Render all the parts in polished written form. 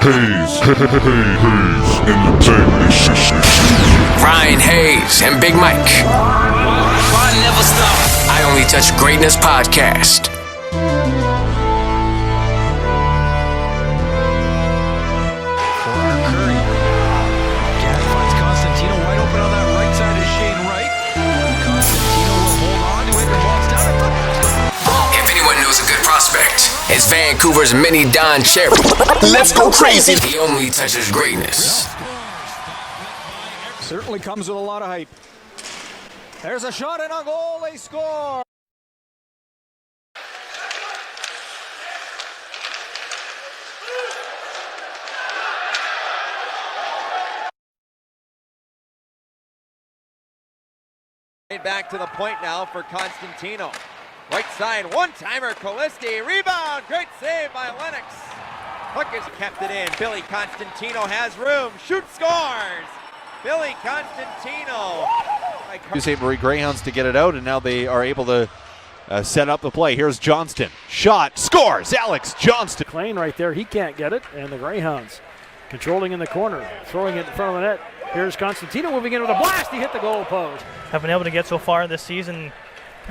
Hayes Entertainment. Ryan Hayes and Big Mike. Ron never stop. I Only Touch Greatness podcast. Curry. Gadd finds Constantinou wide open on that right side of Shane Wright. Constantinou will hold on to it and walks down it. If anyone knows a good prospect, it's Vancouver's mini Don Cherry. Let's go crazy. He only touches greatness. Certainly comes with a lot of hype. There's a shot and a goal. They score. Back to the point now for Constantinou. Right side, one-timer, Koliski, rebound, great save by Lennox. Puck has kept it in. Billy Constantinou has room, shoots, scores. Billy Constantinou. St. Marie Greyhounds to get it out, and now they are able to set up the play. Here's Johnston, shot, scores. Alex Johnston. Klein right there, he can't get it, and the Greyhounds controlling in the corner, throwing it in front of the net. Here's Constantinou moving in with a blast. He hit the goal post. Have been able to get so far this season. You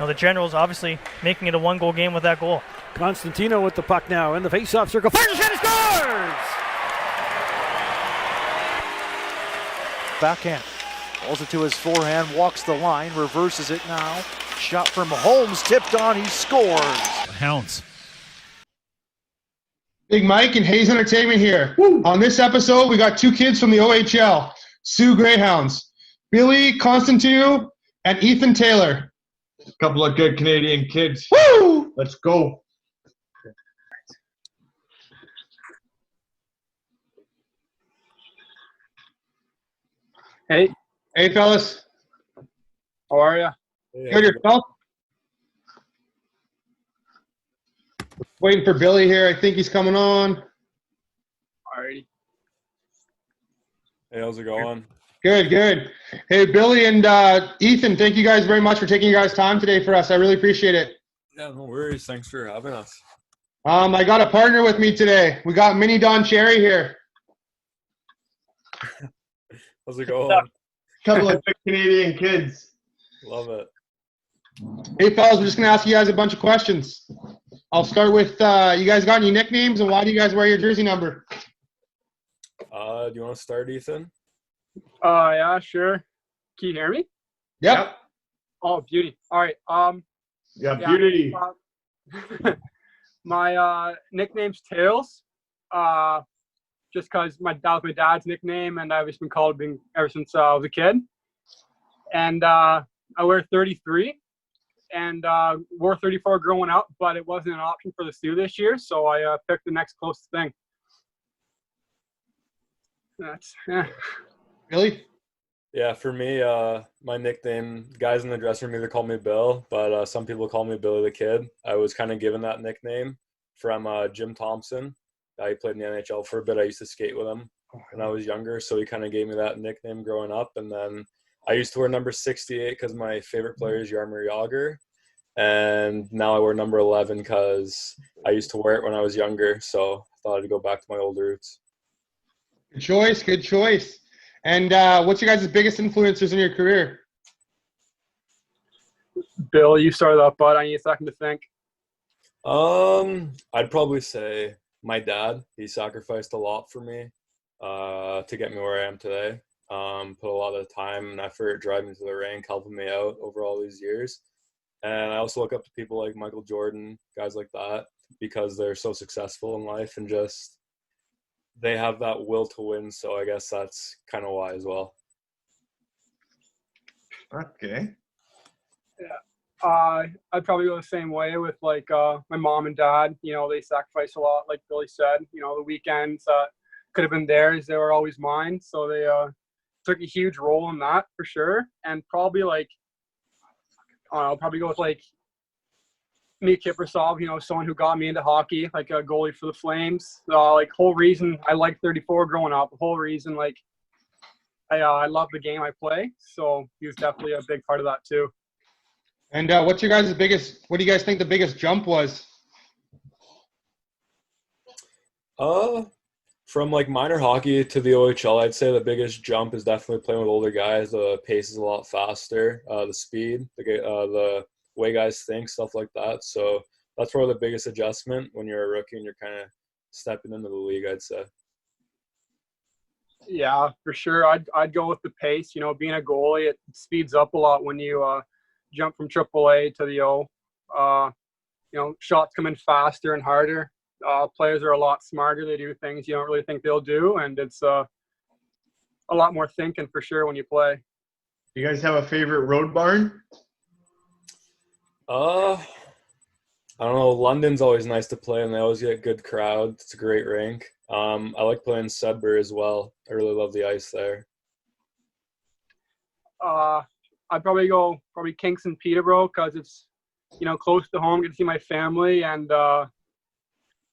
know, the Generals obviously making it a one-goal game with that goal. Constantinou with the puck now in the face-off circle. Fires and scores! Backhand. Balls it to his forehand, walks the line, reverses it now. Shot from Holmes, tipped on, he scores. Hounds. Big Mike and Hayes Entertainment here. Woo. On this episode, we got two kids from the OHL, Sioux Greyhounds, Billy Constantinou and Ethan Taylor. A couple of good Canadian kids. Woo! Let's go. Hey. Hey, fellas. How are you? Good yourself? Waiting for Billy here. I think he's coming on. Alrighty. Hey, how's it going? Good, good. Hey, Billy and Ethan, thank you guys very much for taking your guys' time today for us. I really appreciate it. Yeah, no worries. Thanks for having us. I got a partner with me today. We got Mini Don Cherry here. How's it going? Couple of big Canadian kids. Love it. Hey, fellas, we're just going to ask you guys a bunch of questions. I'll start with, you guys got any nicknames, and why do you guys wear your jersey number? Do you want to start, Ethan? Yeah, sure. Can you hear me? Yep. Oh, beauty. All right. Yeah, beauty. My nickname's Tails. Just because that was my dad's nickname, and I've just been called ever since I was a kid. And I wear 33, and wore 34 growing up, but it wasn't an option for the Sioux this year, so I picked the next closest thing. That's Really? Yeah, for me, my nickname, guys in the dressing room either call me Bill, but some people call me Billy the Kid. I was kind of given that nickname from Jim Thompson. He played in the NHL for a bit. I used to skate with him when I was younger, so he kind of gave me that nickname growing up. And then I used to wear number 68 because my favorite player is Jaromir Jagr. And now I wear number 11 because I used to wear it when I was younger, so I thought I'd go back to my old roots. Good choice, good choice. And what's your guys' biggest influencers in your career? Bill, you started that, bud. I need a second to think. I'd probably say my dad. He sacrificed a lot for me to get me where I am today. Put a lot of time and effort driving to the rink, helping me out over all these years. And I also look up to people like Michael Jordan, guys like that, because they're so successful in life and just they have that will to win. So I guess that's kind of why as well. Okay. Yeah. I'd probably go the same way with like my mom and dad. You know, they sacrifice a lot, like Billy said. You know, the weekends could have been theirs. They were always mine. So they took a huge role in that for sure. And probably like, I'll probably go with like me, Kiprasov, you know, someone who got me into hockey, like a goalie for the Flames. Like whole reason I liked 34 growing up, the whole reason like I love the game I play, so he was definitely a big part of that too. And what do you guys think the biggest jump was? From like minor hockey to the OHL, I'd say the biggest jump is definitely playing with older guys. The pace is a lot faster, the speed, the way guys think, stuff like that. So that's probably the biggest adjustment when you're a rookie and you're kind of stepping into the league, I'd say. Yeah, for sure. I'd go with the pace. You know, being a goalie, it speeds up a lot when you jump from AAA to the O. You know, shots come in faster and harder. Players are a lot smarter. They do things you don't really think they'll do, and it's a lot more thinking for sure when you play. You guys have a favorite road barn? I don't know. London's always nice to play, and they always get good crowds. It's a great rink. I like playing Sudbury as well. I really love the ice there. I'd probably go Kingston, Peterborough, because it's, you know, close to home. Get to see my family, and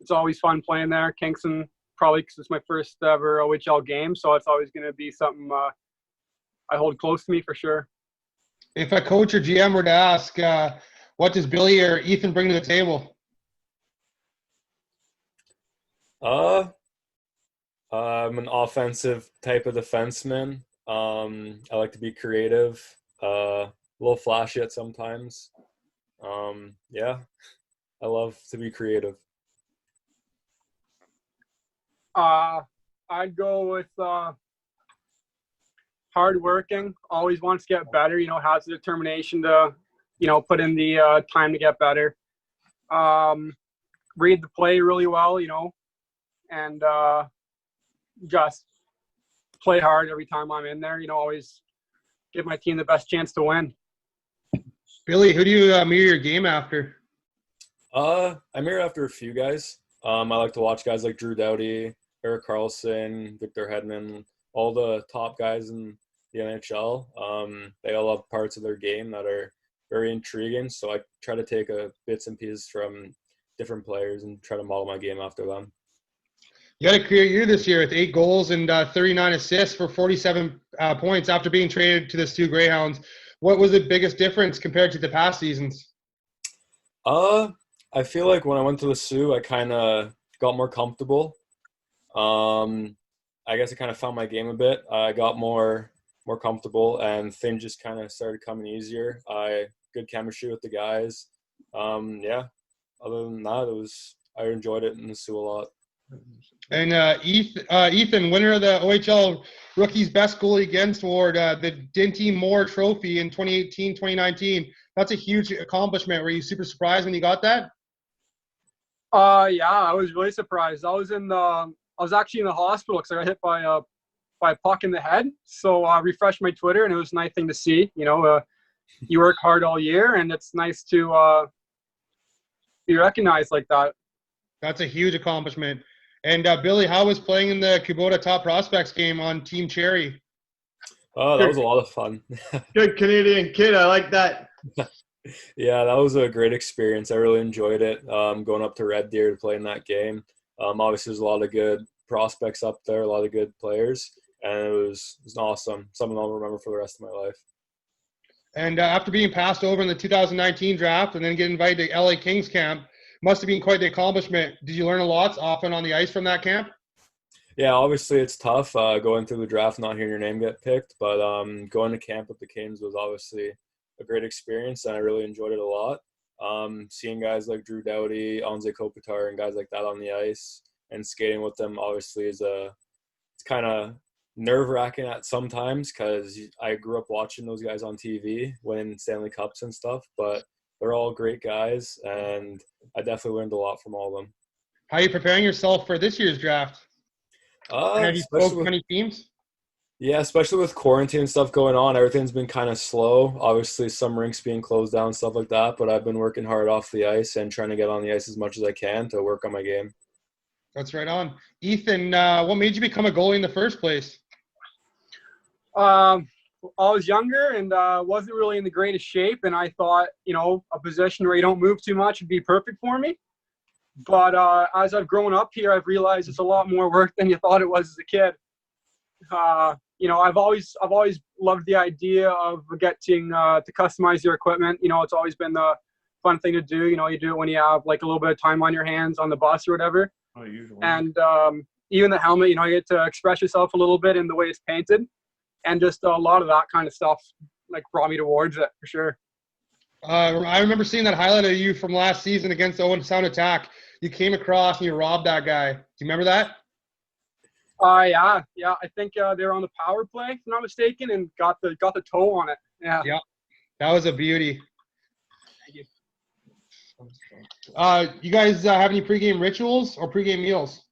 it's always fun playing there. Kingston, probably because it's my first ever OHL game, so it's always going to be something I hold close to me for sure. If a coach or GM were to ask, what does Billy or Ethan bring to the table? I'm an offensive type of defenseman. I like to be creative, a little flashy at sometimes. Yeah, I love to be creative. I'd go with hardworking, always wants to get better, you know, has the determination to, you know, put in the time to get better. Read the play really well, you know, and just play hard every time I'm in there, you know, always give my team the best chance to win. Billy, who do you mirror your game after? I mirror after a few guys. I like to watch guys like Drew Doughty, Erik Karlsson, Victor Hedman, all the top guys in the NHL. They all have parts of their game that are very intriguing, so I try to take bits and pieces from different players and try to model my game after them. You had a career year this year with 8 goals and 39 assists for 47 points after being traded to the Sioux Greyhounds. What was the biggest difference compared to the past seasons? I feel like when I went to the Sioux, I kind of got more comfortable. I guess I kind of found my game a bit. I got more comfortable, and things just kind of started coming easier. Good chemistry with the guys. Yeah. Other than that, I enjoyed it in the Sioux a lot. And Ethan, winner of the OHL Rookie's Best Goalie Against Award, the Dinty Moore Trophy in 2018-2019. That's a huge accomplishment. Were you super surprised when you got that? Yeah, I was really surprised. I was actually in the hospital because I got hit by a puck in the head. So I refreshed my Twitter, and it was a nice thing to see. You know, you work hard all year, and it's nice to be recognized like that. That's a huge accomplishment. And Billy, how was playing in the Kubota Top Prospects game on Team Cherry? Oh, that was a lot of fun. Good Canadian kid. I like that. Yeah, that was a great experience. I really enjoyed it, going up to Red Deer to play in that game. Obviously, there's a lot of good prospects up there, a lot of good players, and it was awesome. Something I'll remember for the rest of my life. And after being passed over in the 2019 draft and then getting invited to LA Kings camp, must have been quite the accomplishment. Did you learn a lot off and on the ice from that camp? Yeah, obviously it's tough going through the draft, not hearing your name get picked, but going to camp with the Kings was obviously a great experience, and I really enjoyed it a lot. Seeing guys like Drew Doughty, Anze Kopitar, and guys like that on the ice and skating with them obviously it's kind of nerve-wracking at sometimes because I grew up watching those guys on TV winning Stanley Cups and stuff, but they're all great guys, and I definitely learned a lot from all of them. How are you preparing yourself for this year's draft? Have you spoken to many teams? Yeah, especially with quarantine and stuff going on, everything's been kind of slow. Obviously, some rinks being closed down and stuff like that, but I've been working hard off the ice and trying to get on the ice as much as I can to work on my game. That's right on. Ethan, what made you become a goalie in the first place? I was younger and wasn't really in the greatest shape, and I thought, you know, a position where you don't move too much would be perfect for me. But as I've grown up here, I've realized it's a lot more work than you thought it was as a kid. I've always loved the idea of getting to customize your equipment. It's always been the fun thing to do. You do it when you have like a little bit of time on your hands on the bus or whatever. Oh, usually. And even the helmet, you get to express yourself a little bit in the way it's painted, and just a lot of that kind of stuff like brought me towards it for sure. I remember seeing that highlight of you from last season against Owen Sound Attack. You came across and you robbed that guy. Do you remember that? Yeah. I think they were on the power play, if I'm not mistaken, and got the toe on it. Yeah. Yeah, that was a beauty. Thank you. You guys have any pregame rituals or pregame meals?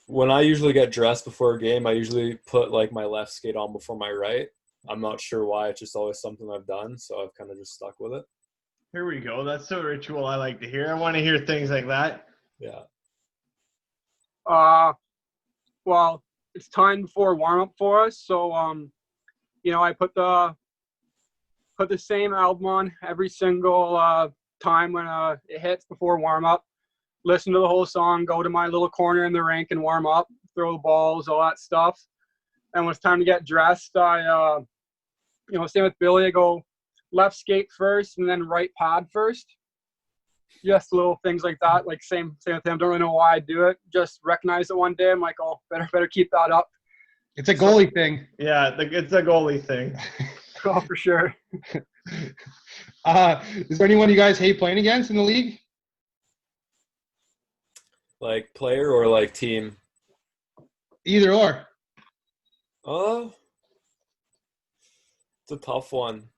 When I usually get dressed before a game, I usually put like my left skate on before my right. I'm not sure why. It's just always something I've done, so I've kind of just stuck with it. Here we go. That's the ritual I like to hear. I want to hear things like that. Yeah. Well, it's time before warm up for us, so I put the same album on every single time when it hits before warm up. Listen to the whole song, go to my little corner in the rink and warm up, throw the balls, all that stuff. And when it's time to get dressed, I same with Billy, I go left skate first and then right pad first. Just little things like that, like same with him. Don't really know why I do it. Just recognize it one day. I'm like, oh, better keep that up. It's a goalie thing. Yeah, it's a goalie thing. Oh, for sure. Is there anyone you guys hate playing against in the league? Like player or like team? Either or. It's a tough one.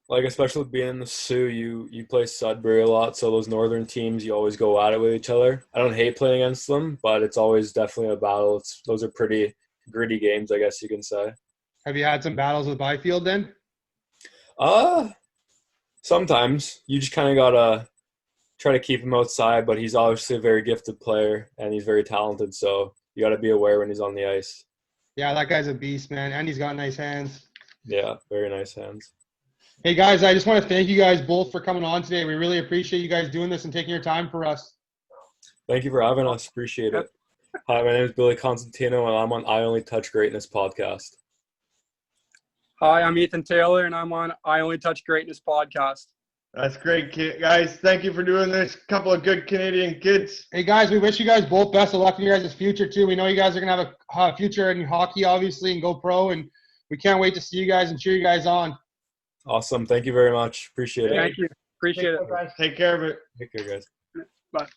Like especially being in the Sioux, you play Sudbury a lot, so those northern teams you always go at it with each other. I don't hate playing against them, but it's always definitely a battle. Those are pretty gritty games, I guess you can say. Have you had some battles with Byfield then? Sometimes you just kind of gotta try to keep him outside, but he's obviously a very gifted player and he's very talented, so you gotta be aware when he's on the ice. Yeah, that guy's a beast, man, and he's got nice hands. Yeah, very nice hands. Hey, guys, I just want to thank you guys both for coming on today. We really appreciate you guys doing this and taking your time for us. Thank you for having us. Appreciate it. Hi, my name is Billy Constantinou, and I'm on I Only Touch Greatness podcast. Hi, I'm Ethan Taylor, and I'm on I Only Touch Greatness podcast. That's great, guys. Thank you for doing this. Couple of good Canadian kids. Hey, guys, we wish you guys both best of luck in your guys' future, too. We know you guys are going to have a future in hockey, obviously, and go pro, and we can't wait to see you guys and cheer you guys on. Awesome. Thank you very much. Appreciate it. Thank you. Appreciate it. Guys. Take care of it. Take care, guys. Bye.